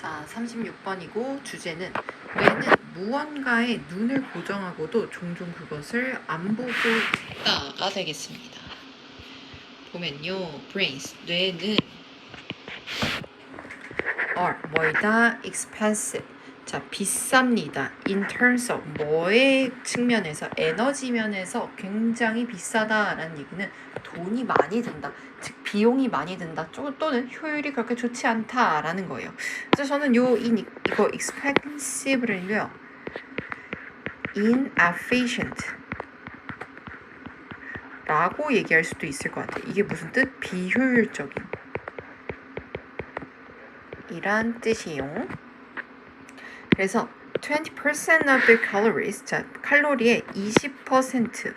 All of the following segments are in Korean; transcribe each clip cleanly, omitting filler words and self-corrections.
자, 36번이고 주제는 뇌는 무언가에 눈을 고정하고도 종종 그것을 안 보고 있다가 되겠습니다. 보면요, brains, 뇌는 are 뭐이다? expensive. 자, 비쌉니다. in terms of 뭐의 측면에서 에너지 면에서 굉장히 비싸다라는 얘기는 돈이 많이 든다. 즉 비용이 많이 든다. 또는 효율이 그렇게 좋지 않다라는 거예요. 그래서 저는 이거 expensive를요. inefficient 라고 얘기할 수도 있을 것 같아요. 이게 무슨 뜻? 비효율적인 이란 뜻이에요. 그래서 20% of the calories, 자 칼로리의 20%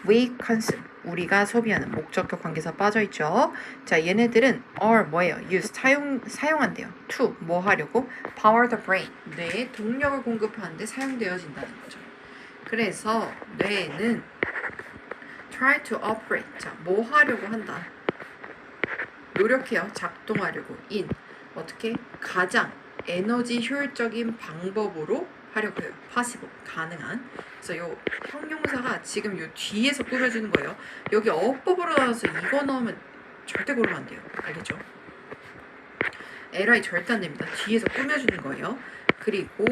we consume, 우리가 소비하는 목적격 관계사 빠져있죠. 자 얘네들은 are 뭐예요? use, 사용한대요. to, 뭐 하려고? power the brain, 뇌에 동력을 공급하는데 사용되어진다는 거죠. 그래서 뇌는 try to operate, 자 뭐 하려고 한다? 노력해요. 작동하려고. in, 어떻게? 가장 에너지 효율적인 방법으로 하려고 해요. possible, 가능한. 그래서 요 형용사가 지금 요 뒤에서 꾸며주는 거예요. 여기 어법으로 나와서 이거 넣으면 절대 고르면 안 돼요. 알겠죠? LI 절대 안 됩니다. 뒤에서 꾸며주는 거예요. 그리고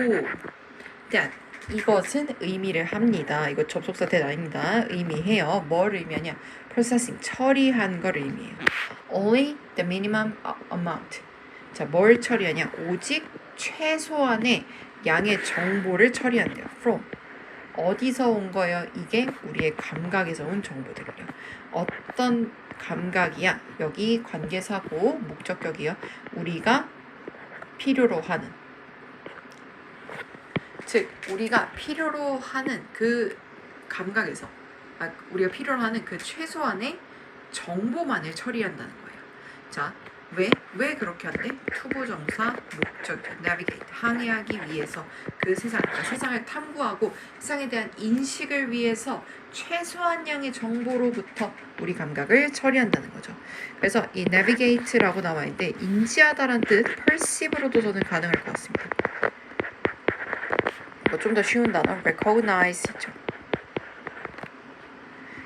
that, 이것은 의미를 합니다. 이거 접속사 대도 아닙니다. 의미해요. 뭘 의미하냐? processing, 처리한 걸 의미해요. only the minimum amount. 자, 뭘 처리하냐? 오직 최소한의 양의 정보를 처리한대요. from. 어디서 온 거예요? 이게 우리의 감각에서 온 정보들이에요. 어떤 감각이야? 여기 관계사고 목적격이요. 우리가 필요로 하는. 즉, 우리가 필요로 하는 그 감각에서, 우리가 필요로 하는 그 최소한의 정보만을 처리한다는 거예요. 자, 왜 그렇게 한대? 투부정사, 목적격, navigate, 항해하기 위해서 그 세상을 탐구하고 세상에 대한 인식을 위해서 최소한 양의 정보로부터 우리 감각을 처리한다는 거죠. 그래서 이 navigate라고 나와 있는데 인지하다란 뜻, perceive로도 저는 가능할 것 같습니다. 좀 더 쉬운 단어, recognize 있죠.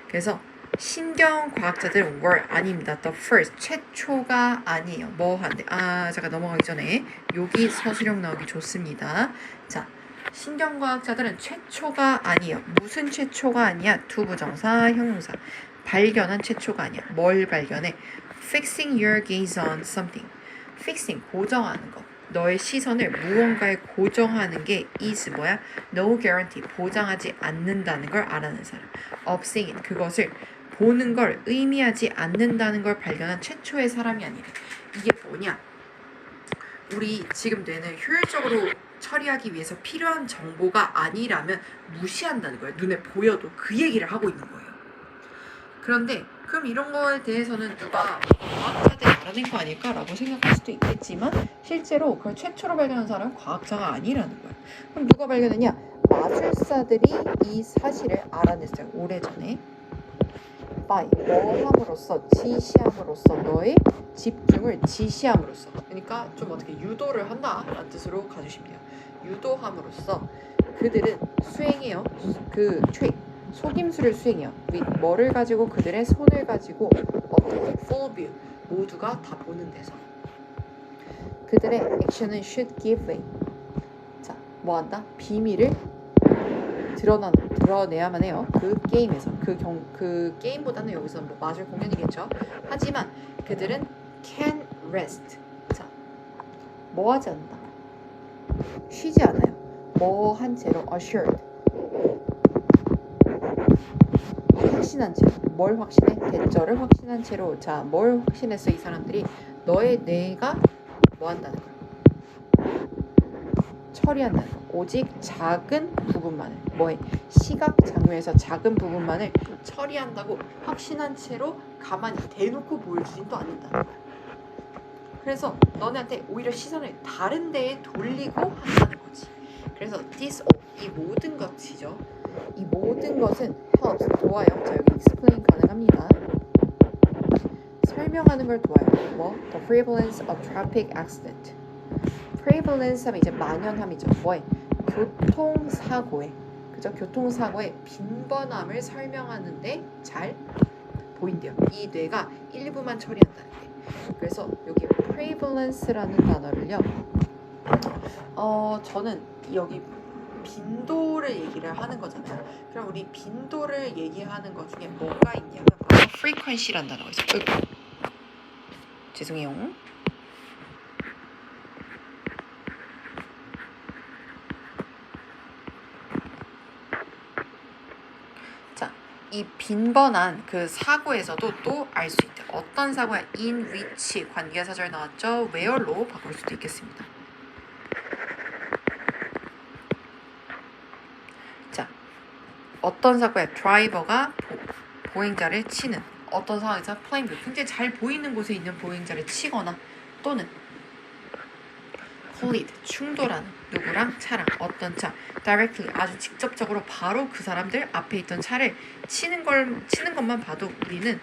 그래서 신경과학자들은 were 아닙니다. the first, 최초가 아니에요. 뭐 한대? 잠깐 넘어가기 전에 여기 서술형 나오기 좋습니다. 자, 신경과학자들은 최초가 아니에요. 무슨 최초가 아니야? 투부정사, 형용사. 발견한 최초가 아니야. 뭘 발견해? fixing your gaze on something. fixing, 고정하는 거. 너의 시선을 무언가에 고정하는 게 is 뭐야? No guarantee, 보장하지 않는다는 걸 알아낸 사람. observing, 그것을 보는 걸 의미하지 않는다는 걸 발견한 최초의 사람이 아니래. 이게 뭐냐? 우리 지금 뇌는 효율적으로 처리하기 위해서 필요한 정보가 아니라면 무시한다는 거예요. 눈에 보여도 그 얘기를 하고 있는 거예요. 그런데 그럼 이런 거에 대해서는 누가 과학자들이 알아낸 거 아닐까라고 생각할 수도 있겠지만 실제로 그걸 최초로 발견한 사람은 과학자가 아니라는 거예요. 그럼 누가 발견했냐? 마술사들이 이 사실을 알아냈어요. 오래전에. by, 뭐 함으로써, 지시함으로써, 너의 집중을 지시함으로써. 그러니까 좀 어떻게 유도를 한다라는 뜻으로 가주시면 돼요. 유도함으로써 그들은 수행해요. 그 트릭, 속임수를 수행해요. with, 뭐를 가지고? 그들의 손을 가지고 어떻게? full view, 모두가 다 보는 데서. 그들의 액션은 should give way. 자, 뭐 한다? 비밀을 드러내야만 해요. 그 게임에서. 그 게임보다는 여기서 뭐 마술 공연이겠죠. 하지만 그들은 can rest. 자, 뭐 하지 않는다? 쉬지 않아요. 뭐 한 채로 assured. 확신한 채로. 뭘 확신해? 대절을 확신한 채로. 자, 뭘 확신했어 이 사람들이? 너의 뇌가 뭐 한다는 거야? 처리한다는 거. 오직 작은 부분만을, 뭐해? 시각 장면에서 작은 부분만을 처리한다고 확신한 채로 가만히 대놓고 보여주진 또 않는다는 거야. 그래서 너네한테 오히려 시선을 다른 데에 돌리고 한다는 거지. 그래서 this all, 이 모든 것이죠. 이 모든 것은 helps, 도와요. 자, 여기 explain 가능합니다. 설명하는 걸 도와요. 뭐? The prevalence of traffic accident. prevalence 하면 이제 만연함이죠. 뭐에? 교통사고에. 그죠? 교통사고의 빈번함을 설명하는데 잘 보인대요. 이 뇌가 일부만 처리한다는 게. 그래서 여기 prevalence라는 단어를요. 저는 여기 빈도를 얘기를 하는 거잖아요. 그럼 우리 빈도를 얘기하는 것 중에 뭐가 있냐면 바로 frequency라는 단어가 있어요. 죄송해요. 자, 이 빈번한 그 사고에서도 또 알 수 있대요. 어떤 사고야? in which 관계사절 나왔죠? where로 바꿀 수도 있겠습니다. 자, 어떤 사고야? 드라이버가 보행자를 치는 어떤 상황에서 플레인뷰 굉장히 잘 보이는 곳에 있는 보행자를 치거나 또는 collide 충돌하는 누구랑 차랑 어떤 차 directly 아주 직접적으로 바로 그 사람들 앞에 있던 차를 치는 것만 봐도 우리는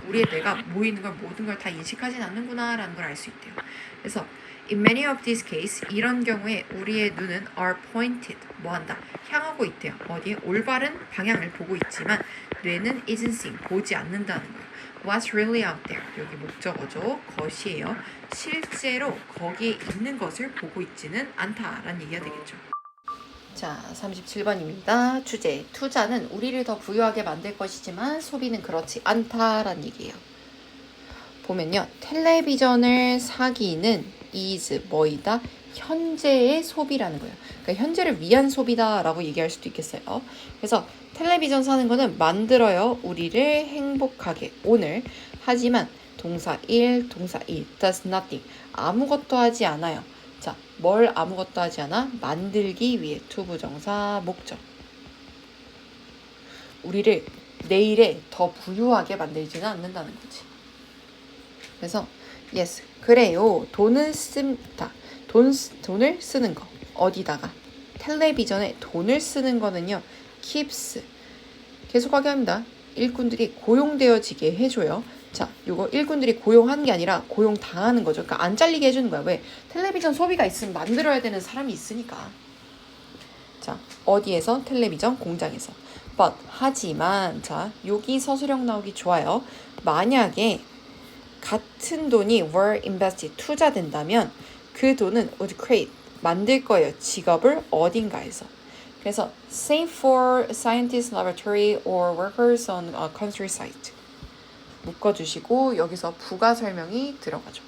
우리의 뇌가 모이는 걸 모든 걸 다 인식하진 않는구나라는 걸 알 수 있대요. 그래서 in many of these cases 이런 경우에 우리의 눈은 are pointed 뭐한다 향하고 있대요. 어디에 올바른 방향을 보고 있지만 뇌는 isn't seeing 보지 않는다는 거예요. What's really out there 여기 목적어죠. 것이에요. 실제로 거기에 있는 것을 보고 있지는 않다라는 얘기가 되겠죠. 자, 37번입니다. 주제, 투자는 우리를 더 부유하게 만들 것이지만 소비는 그렇지 않다라는 얘기예요. 보면요. 텔레비전을 사기는 is 뭐이다? 현재의 소비라는 거예요. 그러니까 현재를 위한 소비다라고 얘기할 수도 있겠어요. 그래서 텔레비전 사는 거는 만들어요. 우리를 행복하게. 오늘 하지만 동사 1, 동사 2 does nothing. 아무것도 하지 않아요. 자, 뭘 아무것도 하지 않아? 만들기 위해 투부정사 목적. 우리를 내일에 더 부유하게 만들지는 않는다는 거지. 그래서 yes, 그래요. 돈을 씁니다. 돈을 쓰는 거. 어디다가? 텔레비전에 돈을 쓰는 거는요. keeps. 계속하게 합니다. 일꾼들이 고용되어지게 해줘요. 자, 요거 일꾼들이 고용하는 게 아니라 고용당하는 거죠. 그러니까 안 잘리게 해주는 거야. 왜? 텔레비전 소비가 있으면 만들어야 되는 사람이 있으니까. 자, 어디에서? 텔레비전 공장에서. but, 하지만 자, 여기 서술형 나오기 좋아요. 만약에 같은 돈이 were invested, 투자된다면 그 돈은 would create, 만들 거예요. 직업을 어딘가에서. 그래서 same for scientists, laboratory or workers on a countryside. 묶어주시고 여기서 부가 설명이 들어가죠.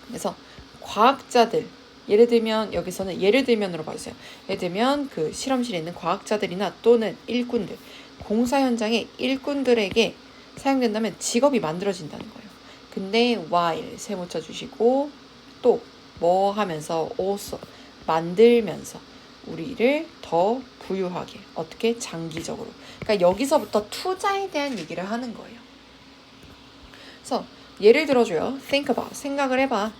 그래서 과학자들, 예를 들면 여기서는 예를 들면으로 봐주세요. 예를 들면 그 실험실에 있는 과학자들이나 또는 일꾼들, 공사 현장의 일꾼들에게 사용된다면 직업이 만들어진다는 거예요. 근데 while 세 묻혀주시고 또 뭐 하면서 also 만들면서 우리를 더 부유하게 어떻게 장기적으로. 그러니까 여기서부터 투자에 대한 얘기를 하는 거예요. 그래서 예를 들어줘요. Think about. 생각을 해봐.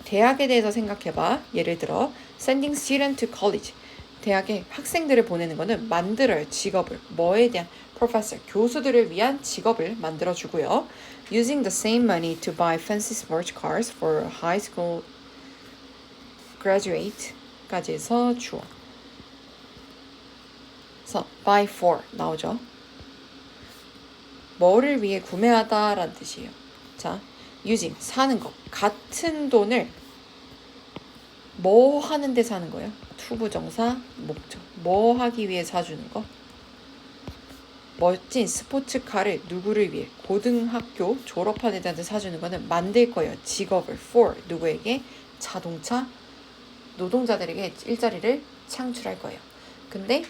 대학에 대해서 생각해봐. 예를 들어 sending student to college. 대학에 학생들을 보내는 거는 만들어요. 직업을. 뭐에 대한? professor. 교수들을 위한 직업을 만들어주고요. Using the same money to buy fancy sports cars for high school graduate까지 해서 주어. 그래서 buy for 나오죠. 뭐를 위해 구매하다라는 뜻이에요. 자, using 사는 거. 같은 돈을 뭐 하는 데 사는 거예요? 투부정사 목적. 뭐 하기 위해 사주는 거? 멋진 스포츠카를 누구를 위해? 고등학교 졸업한 애들한테 사주는 거는 만들 거예요. 직업을 for 누구에게? 자동차 노동자들에게 일자리를 창출할 거예요. 근데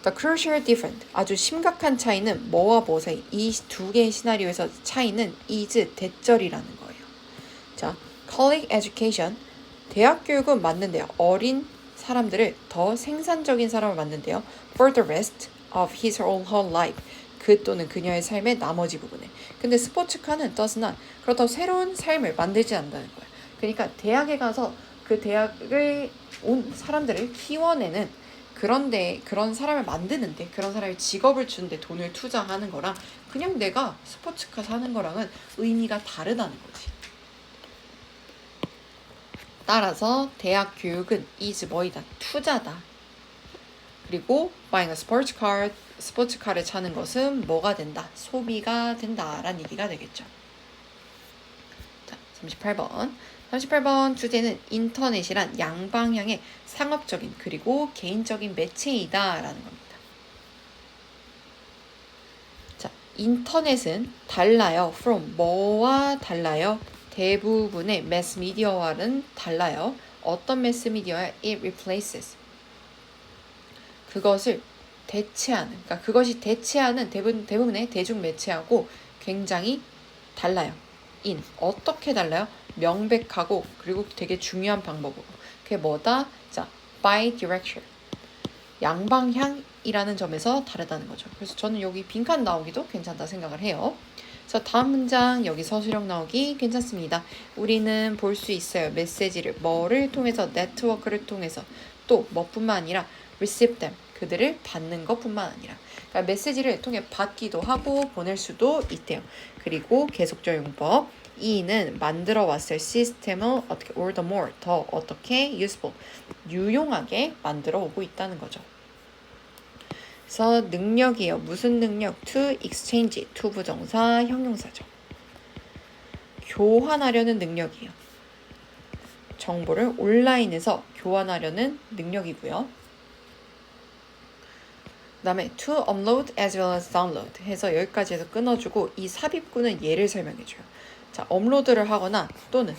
The crucial difference, 아주 심각한 차이는 뭐와 뭐 사이? 이 두 개의 시나리오에서 차이는 is 대절이라는 거예요. 자, college education, 대학 교육은 맞는데요. 어린 사람들을 더 생산적인 사람을 만든대요. For the rest of his or her life, 그 또는 그녀의 삶의 나머지 부분에. 근데 스포츠카는 does not, 그렇다고 새로운 삶을 만들지 않는다는 거예요. 그러니까 대학에 가서 그 대학을 온 사람들을 키워내는 그런데 그런 사람을 만드는데 그런 사람이 직업을 주는데 돈을 투자하는 거랑 그냥 내가 스포츠카 사는 거랑은 의미가 다르다는 거지. 따라서 대학 교육은 is 뭐이다? 투자다. 그리고 buying a sports car, 스포츠카를 차는 것은 뭐가 된다? 소비가 된다라는 얘기가 되겠죠. 자, 38번. 38번 주제는 인터넷이란 양방향의 상업적인 그리고 개인적인 매체이다라는 겁니다. 자, 인터넷은 달라요. from 뭐와 달라요? 대부분의 매스미디어와는 달라요. 어떤 매스미디어야? It replaces. 그것을 대체하는, 그러니까 그것이 대체하는 대부분의 대중매체하고 굉장히 달라요. 어떻게 달라요? 명백하고 그리고 되게 중요한 방법으로. 그게 뭐다? 자, bidirectional. 양방향이라는 점에서 다르다는 거죠. 그래서 저는 여기 빈칸 나오기도 괜찮다 생각을 해요. 그래서 다음 문장 여기 서술형 나오기 괜찮습니다. 우리는 볼 수 있어요. 메시지를 뭐를 통해서 네트워크를 통해서 또 뭐뿐만 아니라 receive them 그들을 받는 것뿐만 아니라 그러니까 메시지를 통해 받기도 하고 보낼 수도 있대요. 그리고 계속적 용법 이는 만들어 왔을 시스템을 어떻게 or the more 더 어떻게 useful 유용하게 만들어 오고 있다는 거죠. 그래서 능력이에요. 무슨 능력? to exchange to 부정사 형용사죠. 교환하려는 능력이에요. 정보를 온라인에서 교환하려는 능력이고요. 그 다음에 to upload as well as download 해서 여기까지 해서 끊어주고 이 삽입구는 예를 설명해줘요. 자, 업로드를 하거나 또는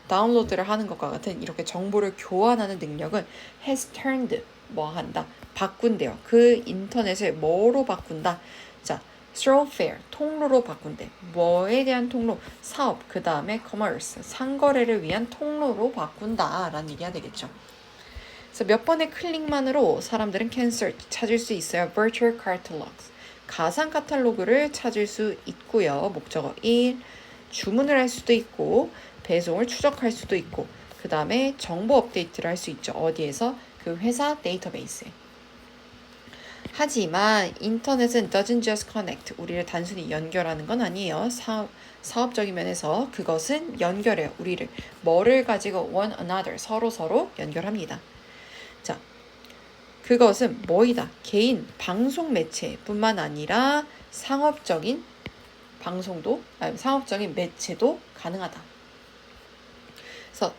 다운로드를 하는 것과 같은 이렇게 정보를 교환하는 능력은 has turned 뭐 한다? 바꾼대요. 그 인터넷을 뭐로 바꾼다? 자, thoroughfare 통로로 바꾼대. 뭐에 대한 통로? 사업, 그 다음에 commerce 상거래를 위한 통로로 바꾼다 라는 얘기가 되겠죠. 그래서 몇 번의 클릭만으로 사람들은 can search 찾을 수 있어요. virtual catalogs 가상 카탈로그를 찾을 수 있고요. 목적어 1 주문을 할 수도 있고 배송을 추적할 수도 있고 그 다음에 정보 업데이트를 할 수 있죠. 어디에서? 그 회사 데이터베이스에. 하지만 인터넷은 doesn't just connect 우리를 단순히 연결하는 건 아니에요. 사업적인 면에서 그것은 연결해요. 우리를 뭐를 가지고 one another 서로 연결합니다. 자, 그것은 뭐이다? 개인 방송 매체뿐만 아니라 상업적인 방송도 상업적인 매체도 가능하다. 그래서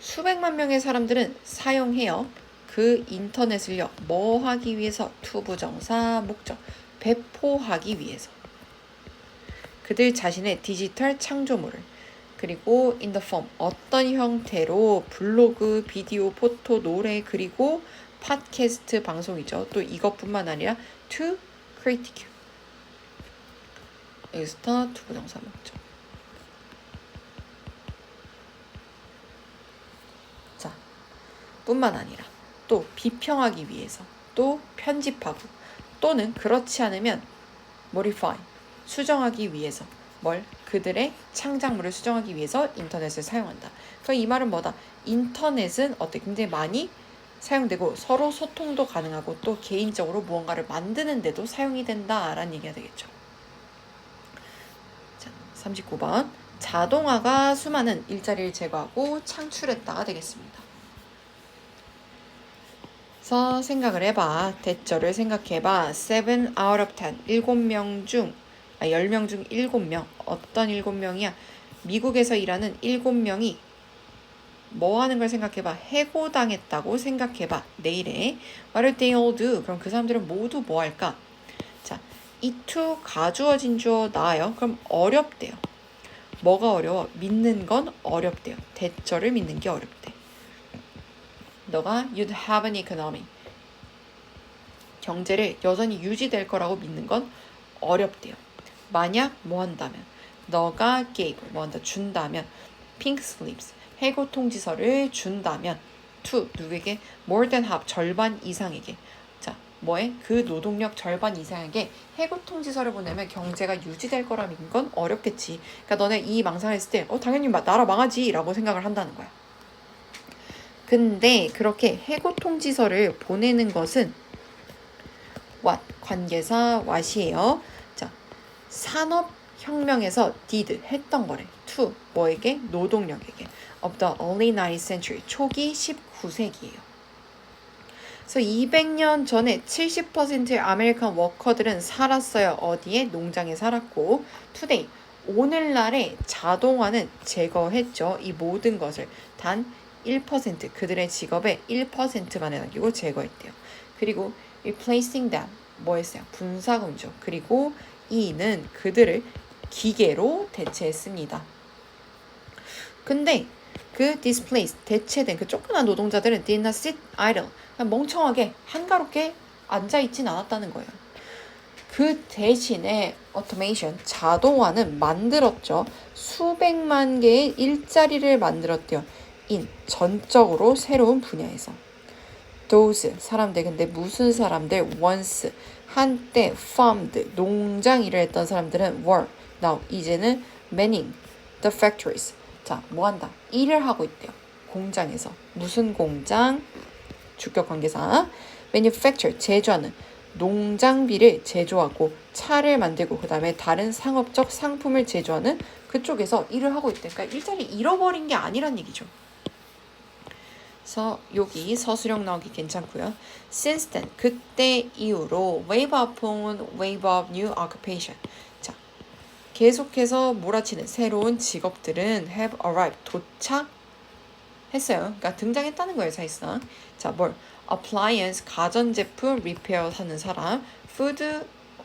수백만 명의 사람들은 사용해요. 그 인터넷을요. 뭐 하기 위해서? to 부정사 목적 배포하기 위해서. 그들 자신의 디지털 창조물을 그리고 in the form 어떤 형태로 블로그, 비디오, 포토, 노래 그리고 팟캐스트 방송이죠. 또 이것뿐만 아니라 to critique 여기서 to 부정사 목적. 자, 뿐만 아니라 또 비평하기 위해서 또 편집하고 또는 그렇지 않으면 modify 수정하기 위해서 뭘? 그들의 창작물을 수정하기 위해서 인터넷을 사용한다. 그럼 이 말은 뭐다? 인터넷은 굉장히 많이 사용되고 서로 소통도 가능하고 또 개인적으로 무언가를 만드는 데도 사용이 된다라는 얘기가 되겠죠. 자, 39번 자동화가 수많은 일자리를 제거하고 창출했다가 되겠습니다. 그래서 생각을 해봐. 대절을 생각해봐. 7 out of 10 7명 중 10명 중 7명 어떤 7명이야? 미국에서 일하는 7명이 뭐 하는 걸 생각해봐. 해고당했다고 생각해봐. 내일에 What do they all do? 그럼 그 사람들은 모두 뭐 할까? 자, 이 to 가주어 진주어 나와요. 그럼 어렵대요. 뭐가 어려워? 믿는 건 어렵대요. 대절을 믿는 게 어렵대. 너가 you'd have an economy 경제를 여전히 유지될 거라고 믿는 건 어렵대요. 만약 뭐 한다면 너가 gave 뭐 한다 준다면 pink slips 해고 통지서를 준다면 to 누구에게 more than half 절반 이상에게 자 뭐에 그 노동력 절반 이상에게 해고 통지서를 보내면 경제가 유지될 거라 믿는 건 어렵겠지. 그러니까 너네 이 망상을 했을 때 당연히 나라 망하지 라고 생각을 한다는 거야. 근데 그렇게 해고 통지서를 보내는 것은 what 관계사 what이에요. 자, 산업혁명에서 did 했던 거래. to 뭐에게? 노동력에게. of the early 19th century. 초기 19세기예요. 그래서 200년 전에 70%의 아메리칸 워커들은 살았어요. 어디에? 농장에 살았고 today, 오늘날의 자동화는 제거했죠. 이 모든 것을 단 1%, 그들의 직업의 1%만에 남기고 제거했대요. 그리고 replacing them, 뭐 했어요? 분사금죠. 그리고 이는 그들을 기계로 대체했습니다. 근데 그 displaced, 대체된 그 쫓겨난 노동자들은 did not sit idle, 그냥 멍청하게 한가롭게 앉아있진 않았다는 거예요. 그 대신에 automation, 자동화는 만들었죠. 수백만 개의 일자리를 만들었대요. in, 전적으로 새로운 분야에서. those, 사람들, 근데 무슨 사람들? once, 한때 farmed, 농장 일을 했던 사람들은 were, now, 이제는 manning the factories. 자, 뭐 한다? 일을 하고 있대요. 공장에서. 무슨 공장? 주격 관계사. manufacture, 제조하는. 농장비를 제조하고 차를 만들고 그 다음에 다른 상업적 상품을 제조하는 그쪽에서 일을 하고 있대. 그러니까 일자리 잃어버린 게 아니란 얘기죠. 그래서 여기 서술형 나오기 괜찮고요. Since then, 그때 이후로 wave upon wave of new occupation. 자, 계속해서 몰아치는 새로운 직업들은 have arrived, 도착했어요. 그러니까 등장했다는 거예요, 사실상. 자, 뭘? appliance, 가전제품 repair 하는 사람, food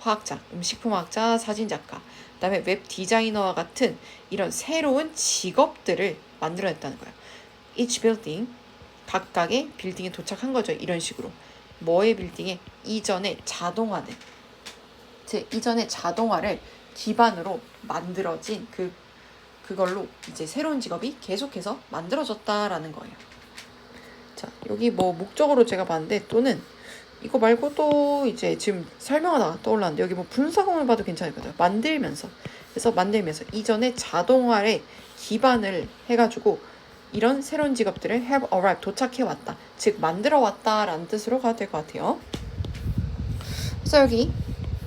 화학자, 음식품학자, 사진작가, 그 다음에 웹 디자이너와 같은 이런 새로운 직업들을 만들어냈다는 거예요. Each building, 각각의 빌딩에 도착한 거죠. 이런 식으로. 뭐의 빌딩에? 이전에 자동화는, 즉 이전에 자동화를 기반으로 만들어진 그걸로 이제 새로운 직업이 계속해서 만들어졌다라는 거예요. 자, 여기 뭐 목적으로 제가 봤는데 또는 이거 말고 또 이제 지금 설명하다가 떠올랐는데 여기 뭐 분사금을 봐도 괜찮을 것 같아요. 만들면서. 그래서 만들면서 이전에 자동화에 기반을 해가지고 이런 새로운 직업들을 have arrived, 도착해왔다. 즉 만들어왔다라는 뜻으로 가도 될 것 같아요. 그래서 여기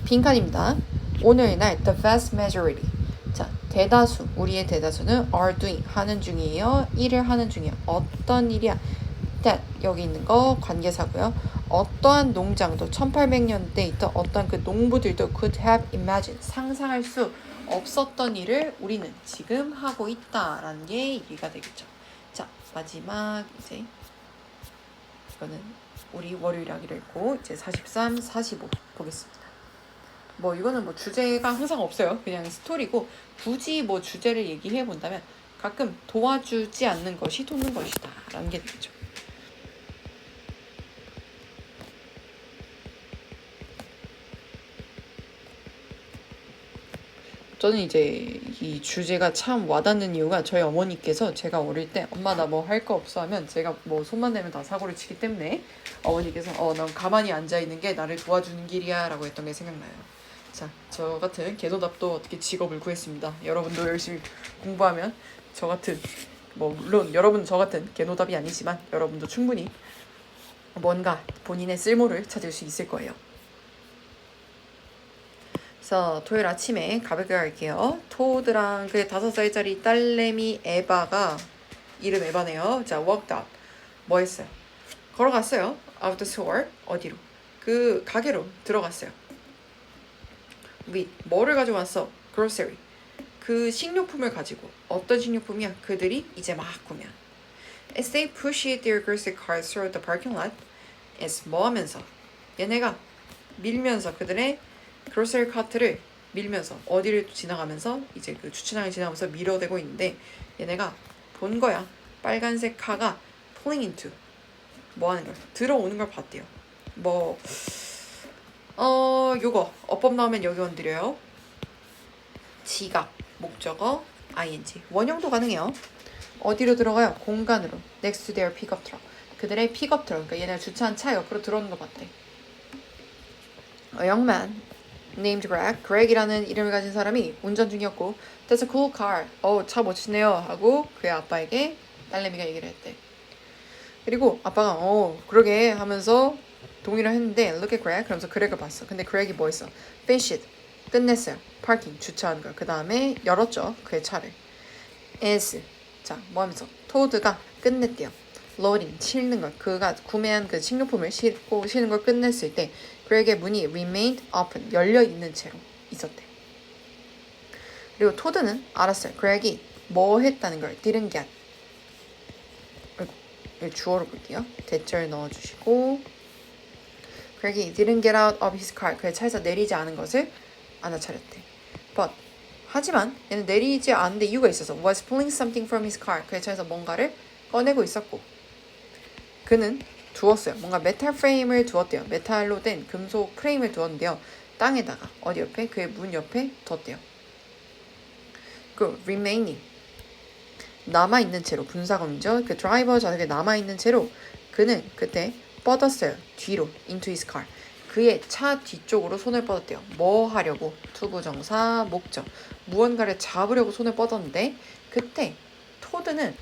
빈칸입니다. 오늘날 the vast majority. 자, 대다수, 우리의 대다수는 are doing, 하는 중이에요. 일을 하는 중이에요. 어떤 일이야? that, 여기 있는 거 관계사고요. 어떠한 농장도 1800년대에 있던 어떤 그 농부들도 could have imagined, 상상할 수 없었던 일을 우리는 지금 하고 있다라는 게 얘기가 되겠죠. 자, 마지막 이제 이거는 우리 월요일 하기로 했고 이제 43, 45 보겠습니다. 뭐 이거는 뭐 주제가 항상 없어요. 그냥 스토리고 굳이 뭐 주제를 얘기해 본다면 가끔 도와주지 않는 것이 돕는 것이다 라는 게 되죠. 저는 이제 이 주제가 참 와닿는 이유가 저희 어머니께서 제가 어릴 때 엄마 나 뭐 할 거 없어 하면 제가 뭐 손만 내면 다 사고를 치기 때문에 어머니께서 난 가만히 앉아있는 게 나를 도와주는 길이야 라고 했던 게 생각나요. 자, 저 같은 개도답도 어떻게 직업을 구했습니다. 여러분도 열심히 공부하면 저 같은, 뭐 물론 여러분 저 같은 개노답이 아니지만 여러분도 충분히 뭔가 본인의 쓸모를 찾을 수 있을 거예요. 그래서 토요일 아침에 가볍게 갈게요. 토드랑 그 5살짜리 딸내미 에바가, 이름 에바네요. 자, walked out. 뭐 했어요? 걸어갔어요. out the store. 어디로? 그 가게로 들어갔어요. with, 뭐를 가져왔어? grocery. 그 식료품을 가지고. 어떤 식료품이야? 그들이 이제 막 구매한. As they pushed their grocery carts through the parking lot, as 뭐 하면서? 얘네가 밀면서 그들의 grocery cart를 밀면서 어디를 지나가면서 이제 그 주차장을 지나가면서 밀어대고 있는데 얘네가 본 거야. 빨간색 카가 pulling into, 뭐 하는 걸? 들어오는 걸 봤대요. 뭐 요거 어법 나오면 여기 건드려요. 지각, 목적어, ing. 원형도 가능해요. 어디로 들어가요? 공간으로. next to their pickup truck. 그들의 픽업 트럭. 그러니까 얘네가 주차한 차 옆으로 들어오는 거 봤대. A young man named Greg. Greg이라는 이름을 가진 사람이 운전 중이었고 That's a cool car. 차 멋지네요. 하고 그의 아빠에게 딸내미가 얘기를 했대. 그리고 아빠가 그러게 하면서 동의를 했는데 Look at Greg. 그러면서 그렉을 봤어. 근데 그렉이 뭐 했어? Finish it. 끝냈어요. 파킹, 주차하는 걸. 그 다음에 열었죠. 그의 차를. As, 자, 뭐 하면서? 토드가 끝냈대요. loading, 싣는 걸. 그가 구매한 그 식료품을 싣고 싣는 걸 끝냈을 때 그에게 문이 remained open, 열려 있는 채로 있었대. 그리고 토드는 알았어요. 그렉이 뭐 했다는 걸 didn't get. 주어로 볼게요. 대절 넣어주시고 그렉이 didn't get out of his car. 그의 차에서 내리지 않은 것을 알아차렸대. But 하지만 얘는 내리지 않는데 이유가 있어서 was pulling something from his car. 그의 차에서 뭔가를 꺼내고 있었고 그는 두었어요. 뭔가 메탈 프레임을 두었대요. 메탈로 된 금속 프레임을 두었는데요. 땅에다가 어디 옆에? 그의 문 옆에 뒀대요. 그 remaining 남아있는 채로 분사검이죠. 그 드라이버 좌석에 남아있는 채로 그는 그때 뻗었어요. 뒤로 into his car. 그의 차 뒤쪽으로 손을 뻗었대요. 뭐 하려고? 투부정사 목적. 무언가를 잡으려고 손을 뻗었는데 그때 토드는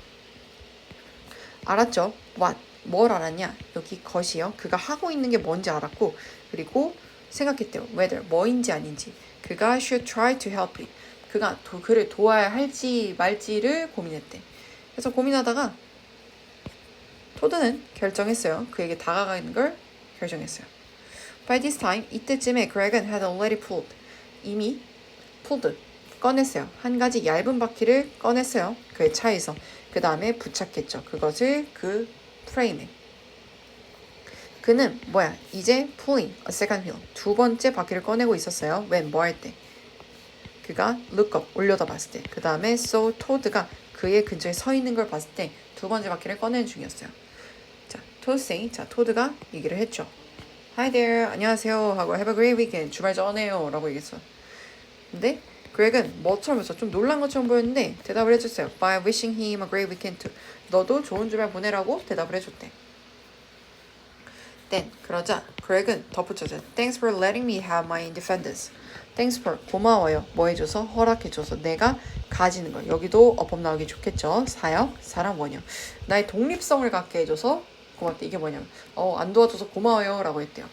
알았죠. what? 뭘 알았냐? 여기 것이요. 그가 하고 있는 게 뭔지 알았고 그리고 생각했대요. whether 뭐인지 아닌지. 그가 should try to help it. 그가 그를 도와야 할지 말지를 고민했대. 그래서 고민하다가 토드는 결정했어요. 그에게 다가가는 걸 결정했어요. By this time, 이때쯤에 그렉은 had already pulled. 이미 pulled, 꺼냈어요. 한 가지 얇은 바퀴를 꺼냈어요. 그의 차에서. 그 다음에 부착했죠. 그것을 그 프레임에. 그는 뭐야? 이제 pulling a second wheel. 두 번째 바퀴를 꺼내고 있었어요. when 뭐 할 때? 그가 look up, 올려다 봤을 때. 그 다음에 so 토드가 그의 근처에 서 있는 걸 봤을 때 두 번째 바퀴를 꺼내는 중이었어요. 자, 토스ing. 자, 토드가 얘기를 했죠. Hi there, 안녕하세요 하고 have a great weekend, 주말 전에요 라고 얘기했어. 근데 그렉은 뭐처럼 해서 좀 놀란 것처럼 보였는데 대답을 해줬어요. By wishing him a great weekend too. 너도 좋은 주말 보내라고 대답을 해줬대. Then 그러자 그렉은 덧붙여서 Thanks for letting me have my independence. Thanks for 고마워요. 뭐 해줘서? 허락해줘서 내가 가지는 거. 여기도 어법 나오기 좋겠죠. 사역, 사랑, 원형. 나의 독립성을 갖게 해줘서 고맙대. 이게 뭐냐면 안 도와줘서 고마워요 라고 했대요.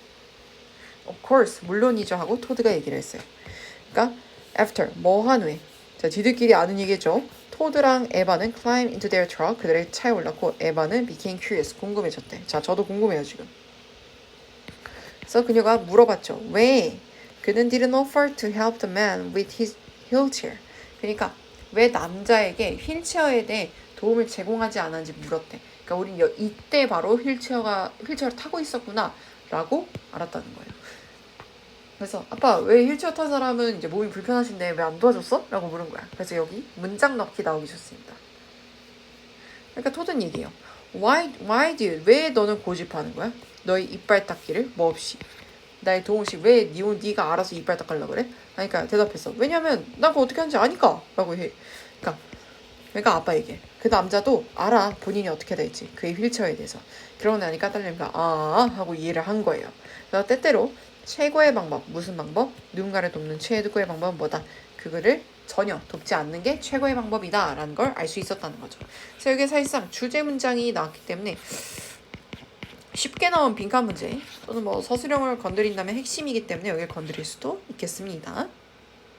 Of course, 물론이죠 하고 토드가 얘기를 했어요. 그러니까 after, 뭐 한 후에. 자, 지들끼리 아는 얘기죠. 토드랑 에바는 climb into their truck. 그들의 차에 올랐고 에바는 became curious. 궁금해졌대. 자, 저도 궁금해요 지금. 그래서 그녀가 물어봤죠. 왜? 그는 didn't offer to help the man with his wheelchair. 그러니까 왜 남자에게 휠체어에 대해 도움을 제공하지 않았는지 물었대. 그러니까 우린 이때 바로 휠체어를 타고 있었구나 라고 알았다는 거예요. 그래서 아빠 왜 휠체어 탄 사람은 이제 몸이 불편하신데 왜 안 도와줬어? 라고 물은 거야. 그래서 여기 문장 넣기 나오기 좋습니다. 그러니까 토든 얘기해요. Why dude? 왜 너는 고집하는 거야? 너의 이빨 닦기를 뭐 없이. 나의 도움 없이 왜 네가 알아서 이빨 닦으려고 그래? 그러니까 대답했어. 왜냐면 난 그거 어떻게 하는지 아니까 라고 해. 그러니까 아빠 얘기해. 그 남자도 알아. 본인이 어떻게 해야 될지. 그의 휠체어에 대해서. 그러고 나니까 딸내미가 하고 이해를 한 거예요. 그래서 때때로 최고의 방법. 무슨 방법? 누군가를 돕는 최고의 방법은 뭐다? 그거를 전혀 돕지 않는 게 최고의 방법이다 라는 걸 알 수 있었다는 거죠. 그래서 여기 사실상 주제 문장이 나왔기 때문에 쉽게 나온 빈칸 문제 또는 뭐 서술형을 건드린다면 핵심이기 때문에 여기를 건드릴 수도 있겠습니다.